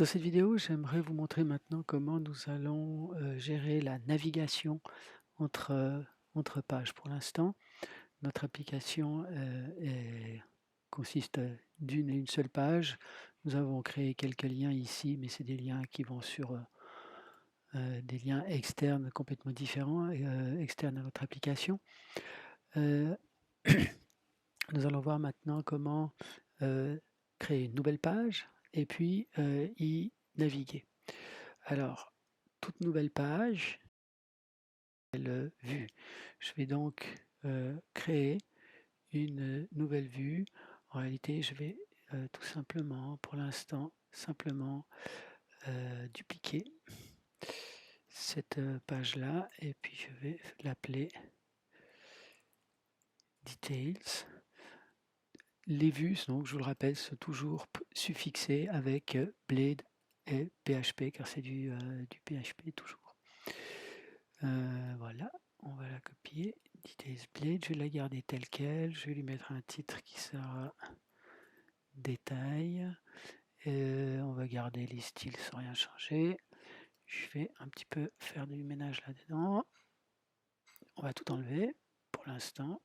Dans cette vidéo, j'aimerais vous montrer maintenant comment nous allons gérer la navigation entre pages. Pour l'instant, notre application consiste d'une et une seule page. Nous avons créé quelques liens ici, mais c'est des liens qui vont sur des liens externes complètement différents, externes à notre application. Euh, Nous allons voir maintenant comment créer une nouvelle page et puis y naviguer. Alors, toute nouvelle page, vue. Je vais donc créer une nouvelle vue. En réalité, je vais tout simplement, pour l'instant, simplement dupliquer cette page-là et puis je vais l'appeler Details. Les vues, donc, je vous le rappelle, sont toujours suffixées avec Blade et PHP, car c'est du PHP toujours. Voilà, on va la copier. Details Blade, je vais la garder telle quelle. Je vais lui mettre un titre qui sera détail. On va garder les styles sans rien changer. Je vais un petit peu faire du ménage là-dedans. On va tout enlever pour l'instant.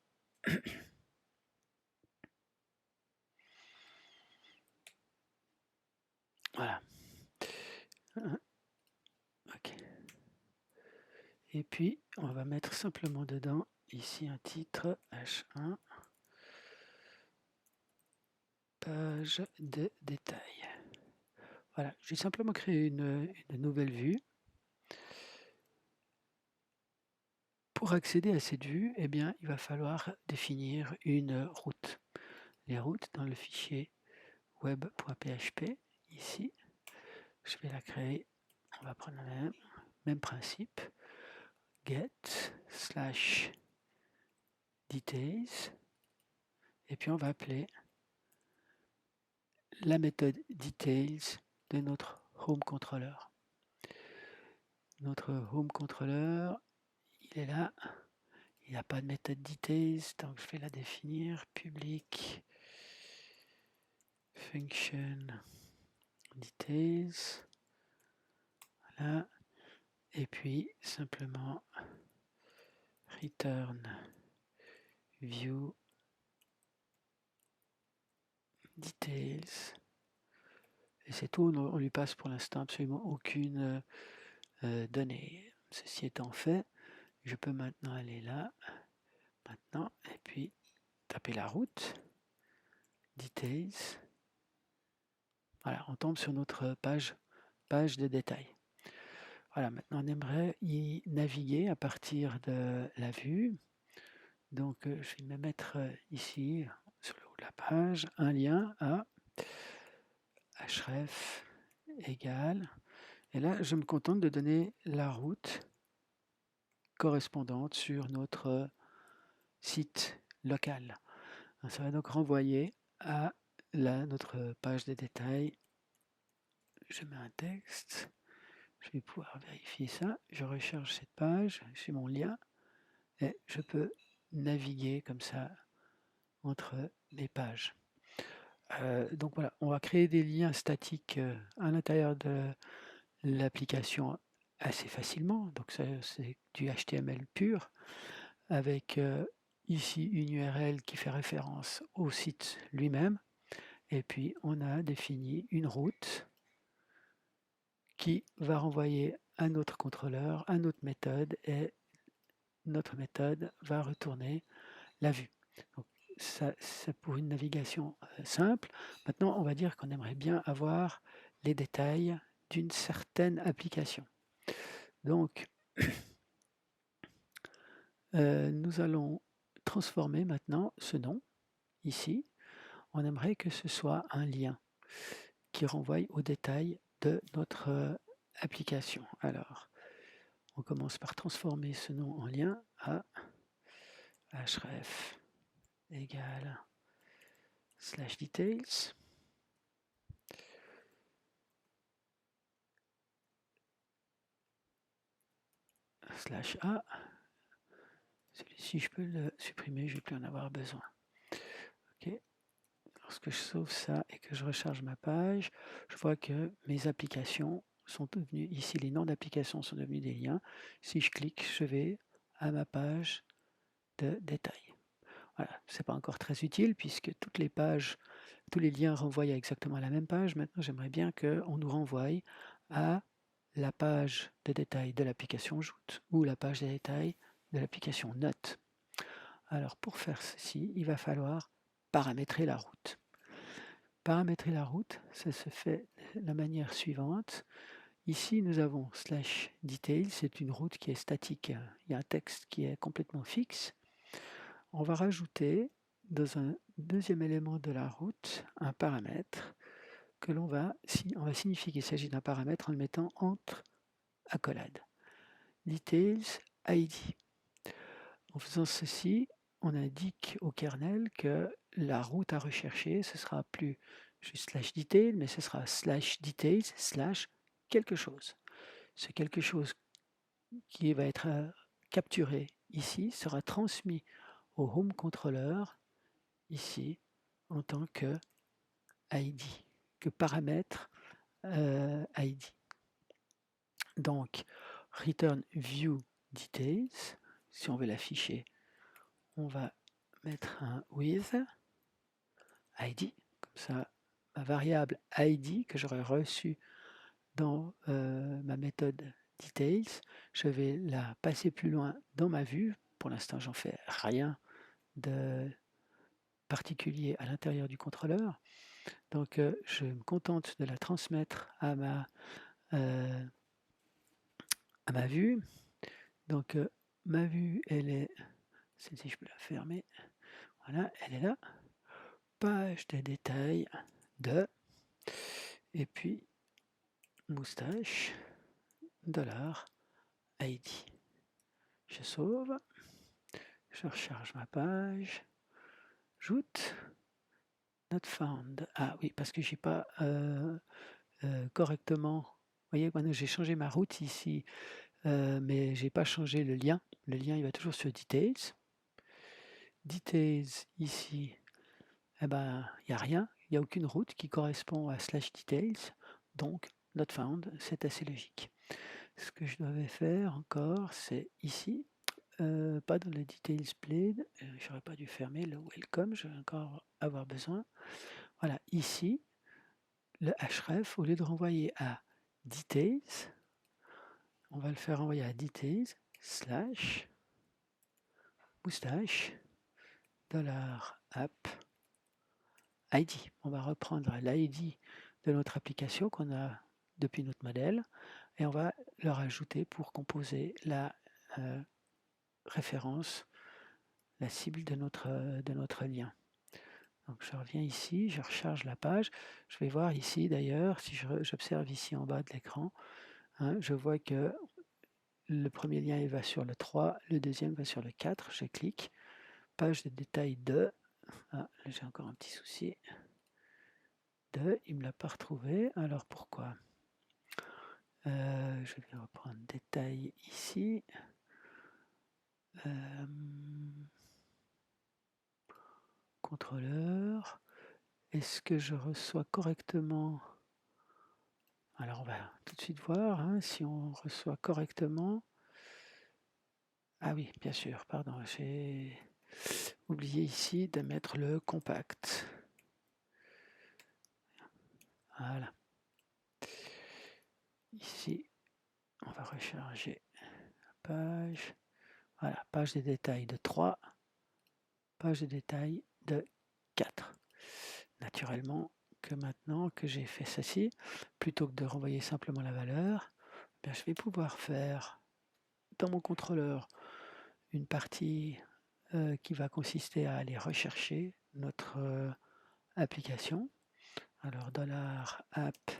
Voilà. Ok. Et puis, on va mettre simplement dedans, ici, un titre H1, page de détail. Voilà, j'ai simplement créé une nouvelle vue. Pour accéder à cette vue, eh bien, il va falloir définir une route. Les routes dans le fichier web.php, ici, je vais la créer. On va prendre le même principe. Get slash details. Et puis on va appeler la méthode details de notre home controller. Notre home controller, il est là. Il n'y a pas de méthode details, donc je vais la définir. Public function details. Voilà. Et puis simplement return view details. Et c'est tout, on lui passe pour l'instant absolument aucune donnée. Ceci étant fait, je peux maintenant aller là, maintenant, et puis taper la route, details. Voilà, on tombe sur notre page de détail. Voilà, maintenant on aimerait y naviguer à partir de la vue. Donc je vais me mettre ici, sur le haut de la page, un lien à href égale. Et là, je me contente de donner la route correspondante sur notre site local. Ça va donc renvoyer à notre page de détail. Je mets un texte. Je vais pouvoir vérifier ça. Je recharge cette page. J'ai mon lien. Et je peux naviguer comme ça entre les pages. Donc voilà, on va créer des liens statiques à l'intérieur de l'application assez facilement. Donc c'est du HTML pur avec ici une URL qui fait référence au site lui-même. Et puis on a défini une route qui va renvoyer à notre contrôleur, à notre méthode, et notre méthode va retourner la vue. Donc, ça, c'est pour une navigation simple. Maintenant, on va dire qu'on aimerait bien avoir les détails d'une certaine application. Donc, nous allons transformer maintenant ce nom, ici. On aimerait que ce soit un lien qui renvoie aux détails de notre application. Alors, on commence par transformer ce nom en lien à href égale slash details. Slash A. Celui-ci, je peux le supprimer, je ne vais plus en avoir besoin. Ok. lorsque je sauve ça et que je recharge ma page, je vois que mes applications sont devenues, ici les noms d'applications sont devenus des liens. Si je clique, je vais à ma page de détail. Voilà, c'est pas encore très utile puisque toutes les pages, tous les liens renvoient à exactement la même page. Maintenant, j'aimerais bien qu'on nous renvoie à la page de détail de l'application Joute ou la page de détail de l'application Note. Alors pour faire ceci, il va falloir paramétrer la route. Paramétrer la route, ça se fait de la manière suivante. Ici, nous avons /details, c'est une route qui est statique. Il y a un texte qui est complètement fixe. On va rajouter dans un deuxième élément de la route un paramètre que on va signifier qu'il s'agit d'un paramètre en le mettant entre accolades. Details ID. En faisant ceci, on indique au kernel que la route à rechercher, ce sera plus juste /detail, mais ce sera /details/ quelque chose. Ce quelque chose qui va être capturé ici sera transmis au home controller ici en tant que ID, que paramètre ID. Donc, return view details, si on veut l'afficher, on va mettre un with ID, comme ça, ma variable ID que j'aurais reçue dans ma méthode details, je vais la passer plus loin dans ma vue. Pour l'instant, j'en fais rien de particulier à l'intérieur du contrôleur. Donc, je me contente de la transmettre à ma vue. Donc, ma vue, elle est, si je peux la fermer, voilà, elle est là. Page de détail de, et puis moustache, $ID. Je sauve, je recharge ma page, joute, not found. Ah oui, parce que j'ai pas correctement, vous voyez, maintenant j'ai changé ma route ici, mais j'ai pas changé le lien. Le lien, il va toujours sur details. Details ici, eh ben, il n'y a rien, il n'y a aucune route qui correspond à /details, donc not found, c'est assez logique. Ce que je devais faire encore, c'est ici, pas dans le details blade, j'aurais pas dû fermer le welcome, je vais encore avoir besoin. Voilà, ici, le href, au lieu de renvoyer à details, on va le faire renvoyer à details / moustache $app ID. On va reprendre l'ID de notre application qu'on a depuis notre modèle et on va le rajouter pour composer la référence, la cible de notre lien. Donc je reviens ici, je recharge la page. Je vais voir ici d'ailleurs, si j'observe ici en bas de l'écran, hein, je vois que le premier lien il va sur le 3, le deuxième va sur le 4. Je clique, page de détail 2. Ah, j'ai encore un petit souci. Il ne me l'a pas retrouvé, alors pourquoi? Je vais reprendre détail ici. Contrôleur. Est-ce que je reçois correctement? Alors on va tout de suite voir hein, si on reçoit correctement. Ah oui, bien sûr, pardon, j'ai oublié ici de mettre le compact. Voilà. Ici, on va recharger la page. Voilà, page de détail de 3, page de détail de 4. Naturellement que maintenant que j'ai fait ceci, plutôt que de renvoyer simplement la valeur, bien, je vais pouvoir faire dans mon contrôleur une partie qui va consister à aller rechercher notre application. Alors $app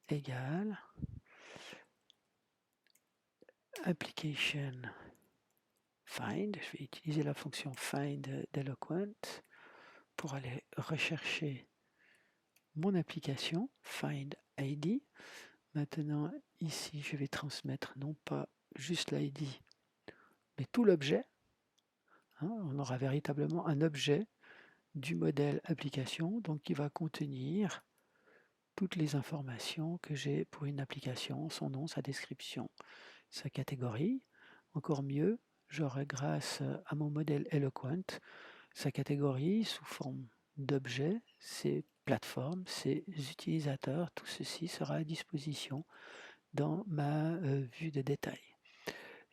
égale application find. Je vais utiliser la fonction find d'Eloquent pour aller rechercher mon application, find ID. Maintenant, ici, je vais transmettre non pas juste l'ID, mais tout l'objet. Hein, on aura véritablement un objet du modèle application, donc qui va contenir toutes les informations que j'ai pour une application, son nom, sa description, sa catégorie. Encore mieux, j'aurai grâce à mon modèle Eloquent sa catégorie sous forme d'objets, ses plateformes, ses utilisateurs, tout ceci sera à disposition dans ma vue de détail.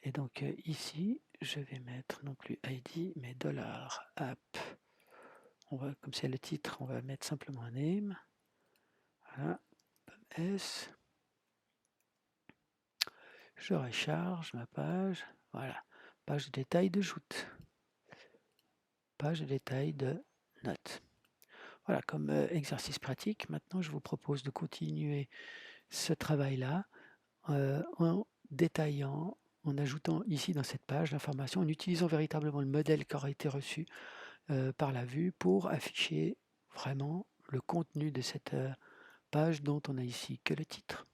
Et donc ici, je vais mettre non plus ID, mais $app. Comme c'est le titre, on va mettre simplement un name. Voilà, S. Je recharge ma page. Voilà, page de détail de joute. Page de détail de notes. Voilà, comme exercice pratique, maintenant je vous propose de continuer ce travail-là en détaillant, en ajoutant ici dans cette page l'information, en utilisant véritablement le modèle qui aura été reçu par la vue pour afficher vraiment le contenu de cette page dont on a ici que le titre.